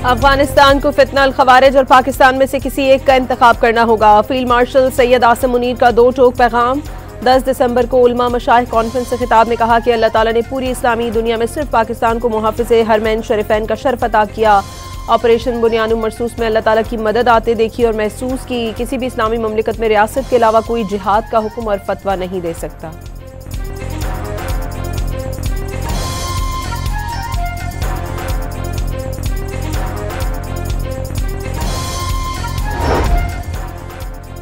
अफगानिस्तान को फितना अल खवारिज और पाकिस्तान में से किसी एक का इंतखाब करना होगा। फील्ड मार्शल सैयद आसिम मुनीर का दो टोक पैगाम। 10 दिसंबर को उलमा मशाइख कॉन्फ्रेंस से खिताब में कहा कि अल्लाह ताला ने पूरी इस्लामी दुनिया में सिर्फ पाकिस्तान को मुहाफिज़े हरमैन शरीफैन का शर्फ अता किया। ऑपरेशन बुनियानुम मरसूस में अल्लाह ताला की मदद आते देखी और महसूस की। किसी भी इस्लामी ममलिकत में रियासत के अलावा कोई जिहाद का हुक्म और फतवा नहीं दे सकता।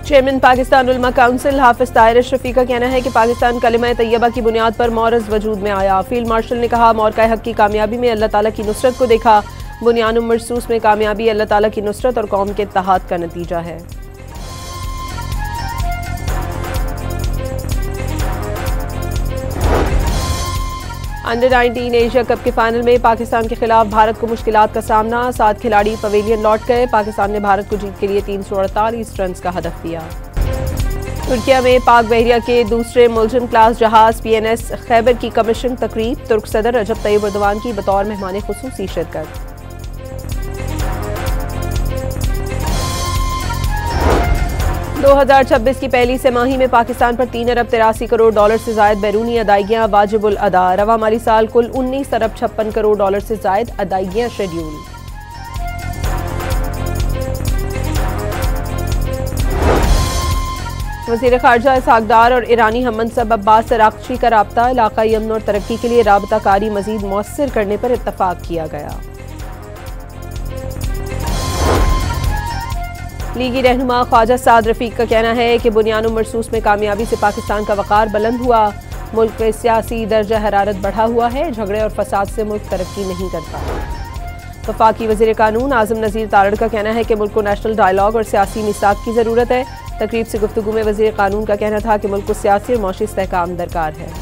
चेयरमैन पाकिस्तान उलमा काउंसिल हाफिज ताहिर अशरफी का कहना है कि पाकिस्तान कलिमा तैयबा की बुनियाद पर मौरज़ वजूद में आया। फील्ड मार्शल ने कहा, मौरका हक की कामयाबी में अल्लाह ताला की नुसरत को देखा। बुनियानुम मरसूस में कामयाबी अल्लाह ताला की नुसरत और कौम के इत्तेहाद का नतीजा है। अंडर 19 एशिया कप के फाइनल में पाकिस्तान के खिलाफ भारत को मुश्किलात का सामना। 7 खिलाड़ी पवेलियन लौट गए। पाकिस्तान ने भारत को जीत के लिए 348 रन का हदफ दिया। तुर्किया में पाक बहरिया के दूसरे मुलजिम क्लास जहाज PNS खैबर की कमीशन तकरीब। तुर्क सदर रजब तैयब एर्दोगान की बतौर मेहमान खुसूसी शिरकत। 2026 की पहली तिमाही में पाकिस्तान पर 3 अरब 83 करोड़ डॉलर से जायद बैरूनी अदायगियां वाजिबुल अदा। रवा माली साल कुल 19 अरब 56 करोड़ डॉलर से जायद अदायगियां शेड्यूल। वज़ीर ख़ारजा इसहाक डार और ईरानी हममनसब अब्बास अराग़ची का राब्ता। इलाक़ाई अमन और तरक्की के लिए राबताकारी मज़ीद मौसर करने पर इत्तफ़ाक़ किया गया। लीगी रहनुमा ख्वाजा साद रफीक का कहना है कि बुनियानुम मरसूस में कामयाबी से पाकिस्तान का वक़ार बुलंद हुआ। मुल्क में सियासी दर्जा हरारत बढ़ा हुआ है। झगड़े और फसाद से मुल्क तरक्की नहीं करता। वफाकी वज़ीर कानून आज़म नज़ीर तारड़ का कहना है कि मुल्क को नेशनल डायलॉग और सियासी मिसाक की ज़रूरत है। तकरीब से गुफ्तगू में वज़ीर कानून का कहना था कि मुल्क को सियासी और मौशी इस्तेहकाम दरकार है।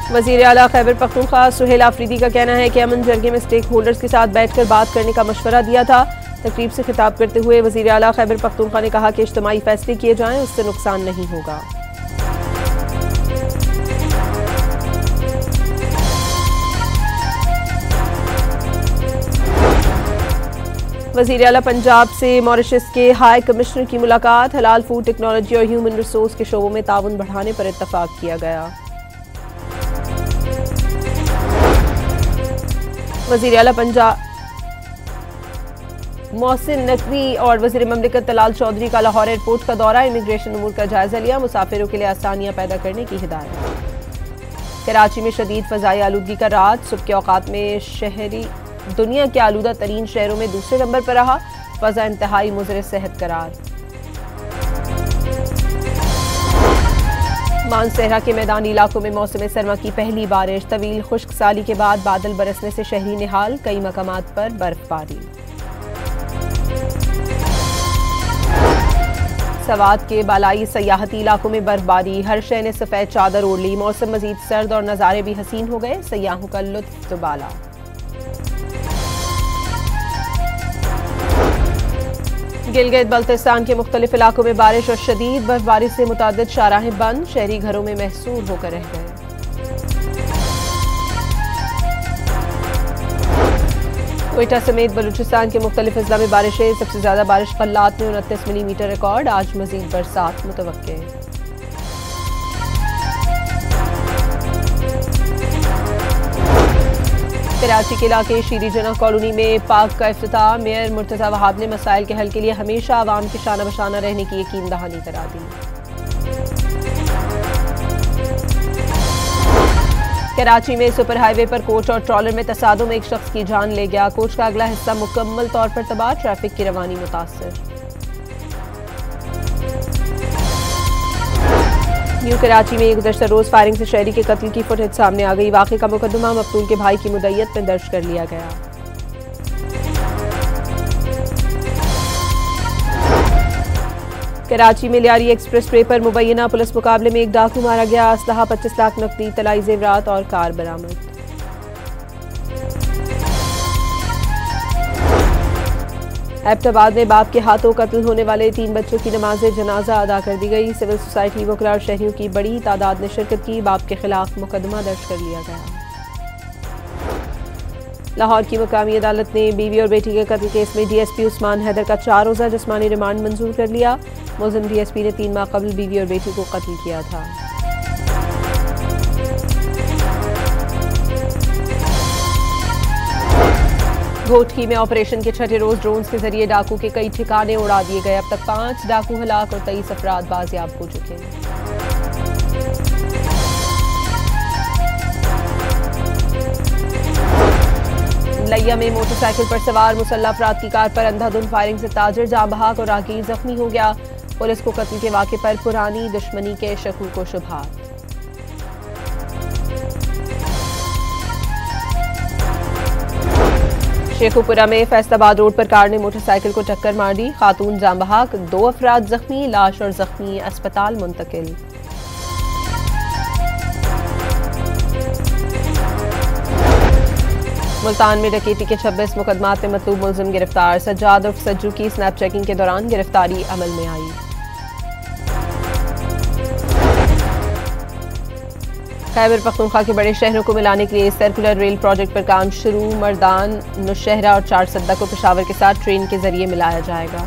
वज़ीर आला खैबर पख्तूनख्वा सुहेल आफरीदी का कहना है कि अमन जरगे में स्टेक होल्डर्स के साथ बैठकर बात करने का मशवरा दिया था। तकरीब से खिताब करते हुए वज़ीर आला खैबर पख्तूनख्वा ने कहा कि इज्तिमाई फैसले किए जाएं, उससे नुकसान नहीं होगा। वज़ीर आला पंजाब से मॉरिशस के हाई कमिश्नर की मुलाकात। हलाल फूड टेक्नोलॉजी और ह्यूमन रिसोर्स के शोबों में ताउन बढ़ाने पर इत्तफाक किया गया। वज़ीर आला पंजाब मोहसिन नकवी और वज़ीर ममलिकत तलाल चौधरी का लाहौर एयरपोर्ट का दौरा। इमिग्रेशन अमूर का जायजा लिया। मुसाफिरों के लिए आसानियां पैदा करने की हिदायत। कराची में शदीद फ़ज़ाई आलूदगी का रात। सुबह के औकात में शहरी दुनिया के आलूदा तरीन शहरों में दूसरे नंबर पर रहा। फ़ज़ा इंतहाई मुज़र सेहत करार। मानसहरा के मैदानी इलाकों में मौसम सरमा की पहली बारिश। तवील खुश्क साली के बाद बादल बरसने से शहरी निहाल। कई मकामात पर बर्फबारी। सवात के बालाई सयाहती इलाकों में बर्फबारी। हर शय ने सफेद चादर ओढ़ ली। मौसम मजीद सर्द और नज़ारे भी हसीन हो गए। सयाहों का लुत्फ दुबाला। गिलगित बल्तिस्तान के मुख्तलिफ इलाकों में बारिश और शदीद बर्फबारी से मुतादिद शाहराहें बंद। शहरी घरों में महसूर होकर रह गए। क्वेटा समेत बलूचिस्तान के मुख्तलिफ अजला में बारिशें। सबसे ज्यादा बारिश कल्लात में 29 मिलीमीटर रिकॉर्ड। आज मजीद बरसात मुतवक्के। कराची के इलाके शीरी जना कॉलोनी में पार्क का इफ्तिताह। मेयर मुर्तज़ा वहाब ने मसाइल के हल के लिए हमेशा आवाम की शाना बशाना रहने की यकीन दहानी करा दी। कराची में सुपर हाईवे पर कोच और ट्रॉलर में तसादुम एक शख्स की जान ले गया। कोच का अगला हिस्सा मुकम्मल तौर पर तबाह। ट्रैफिक की रवानी मुतासर। न्यू कराची में गुज़श्ता रोज फायरिंग से शहरी के कत्ल की फुटेज सामने आ गई। वाक़े का मुकदमा मकतूल के भाई की मुद्दईयत में दर्ज कर लिया गया। कराची में लियारी एक्सप्रेस वे पर मुबैना पुलिस मुकाबले में एक डाकू मारा गया। असलहा 25 लाख नकदी, तलाई जेवरात और कार बरामद। एबटाबाद में बाप के हाथों कत्ल होने वाले 3 बच्चों की नमाज जनाजा अदा कर दी गई। सिविल सोसाइटी वकला और शहरियों की बड़ी तादाद ने शिरकत की। बाप के खिलाफ मुकदमा दर्ज कर लिया गया। लाहौर की मुकामी अदालत ने बीवी और बेटी के कत्ल केस में DSP उस्मान हैदर का 4 रोज़ा जिस्मानी रिमांड मंजूर कर लिया। मुलजिम DSP ने 3 माह कबल बीवी और बेटी को कत्ल किया था। घोटकी में ऑपरेशन के छठे रोज ड्रोन्स के जरिए डाकू के कई ठिकाने उड़ा दिए गए। अब तक 5 डाकू हलाक और 23 अफराद बाजियाब हो चुके हैं। लैया में मोटरसाइकिल पर सवार मुसल्लह अफराद की कार पर अंधाधुंध फायरिंग से ताजिर जाँ बहक और राहगीर जख्मी हो गया। पुलिस को कत्ल के वाक़े पर पुरानी दुश्मनी के शकू को शुबहात। शेखुपुरा में फैसलाबाद रोड पर कार ने मोटरसाइकिल को टक्कर मार दी। खातून जाँ बहक, 2 अफराद जख्मी, लाश और जख्मी अस्पताल मुंतकिल। मुल्तान में डकैती के 26 मुकदमात में मतलूब मुलजिम गिरफ्तार। सज्जाद उर्फ सज्जू की स्नैप चेकिंग के दौरान गिरफ्तारी अमल में आई। खैबर पख्तूनख्वा के बड़े शहरों को मिलाने के लिए सर्कुलर रेल प्रोजेक्ट पर काम शुरू। मर्दान, नौशहरा और चारसद्दा को पेशावर के साथ ट्रेन के जरिए मिलाया जाएगा।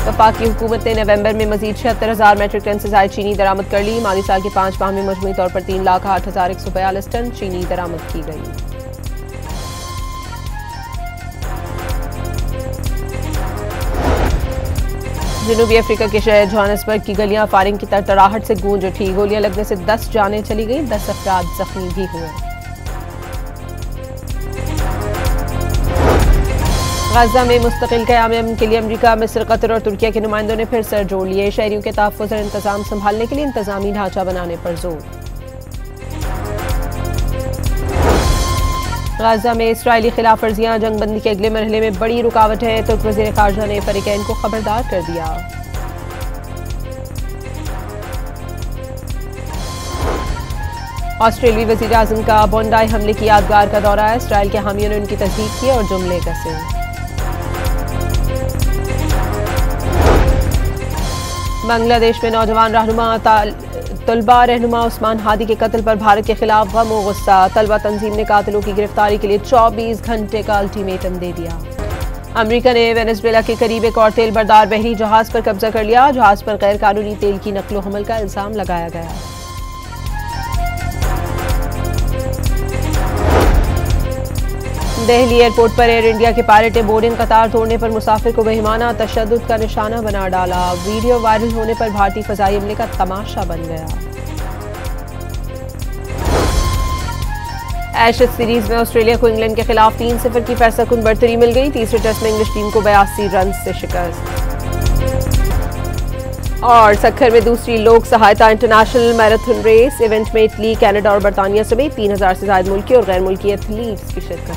वफाक की हुकूमत ने नवंबर में मजीद 76,000 मेट्रिक टन से ज़ायद चीनी दरामद कर ली। माली साल के 5 माह में मजमूई तौर पर 3,08,142 टन चीनी दरामद की गई। जनूबी अफ्रीका के शहर जोहान्सबर्ग की गलियां फायरिंग की तड़तड़ाहट से गूंज उठी। गोलियां लगने से 10 जानें चली गईं, 10 अफराद जख्मी भी हुए। गाजा में मुस्तकिल क़याम अमन के लिए अमरीका, मिस्र, कतर और तुर्किया के नुमाइंदों ने फिर सर जोड़ लिए। शहरियों के तहफ़्फ़ुज़ और इंतज़ाम संभालने के लिए इंतज़ामी ढांचा बनाने पर जोर। गाजा में इसराइली खिलाफ वर्जियां जंगबंदी के अगले मरहले में बड़ी रुकावट है। तुर्क वज़ीर ख़ारजा ने फ़रीक़ैन को खबरदार कर दिया। ऑस्ट्रेलियाई वज़ीर आज़म का बोंडाई हमले की यादगार का दौरा है। इसराइल के हामियों ने उनकी तस्दीक की और जुमले कसे। बांग्लादेश में नौजवान रहनुमा तलबा रहनुमा उस्मान हादी के कत्ल पर भारत के खिलाफ गम और गुस्सा। तलबा तंजीम ने कातिलों की गिरफ्तारी के लिए 24 घंटे का अल्टीमेटम दे दिया। अमेरिका ने वेनेजुएला के करीब एक और तेल बरदार बहरी जहाज पर कब्जा कर लिया। जहाज पर गैर कानूनी तेल की नकलो हमल का इल्जाम लगाया गया। दिल्ली एयरपोर्ट पर एयर इंडिया के पायलट ने बोर्डिंग कतार तोड़ने पर मुसाफिर को बेईमाना तशद्दुद का निशाना बना डाला। वीडियो वायरल होने पर भारतीय फजाई हमले का तमाशा बन गया। एशेज सीरीज में ऑस्ट्रेलिया को इंग्लैंड के खिलाफ 3-0 की फैसलाकुन बढ़तरी मिल गई। तीसरे टेस्ट में इंग्लिश टीम को 82 रन से शिकस्त। और सक्खर में दूसरी लोक सहायता इंटरनेशनल मैराथन रेस इवेंट में इटली, कनाडा और बरतानिया समेत 3000 से ज्यादा मुल्की और गैर मुल्की एथलीट्स की शिरकत।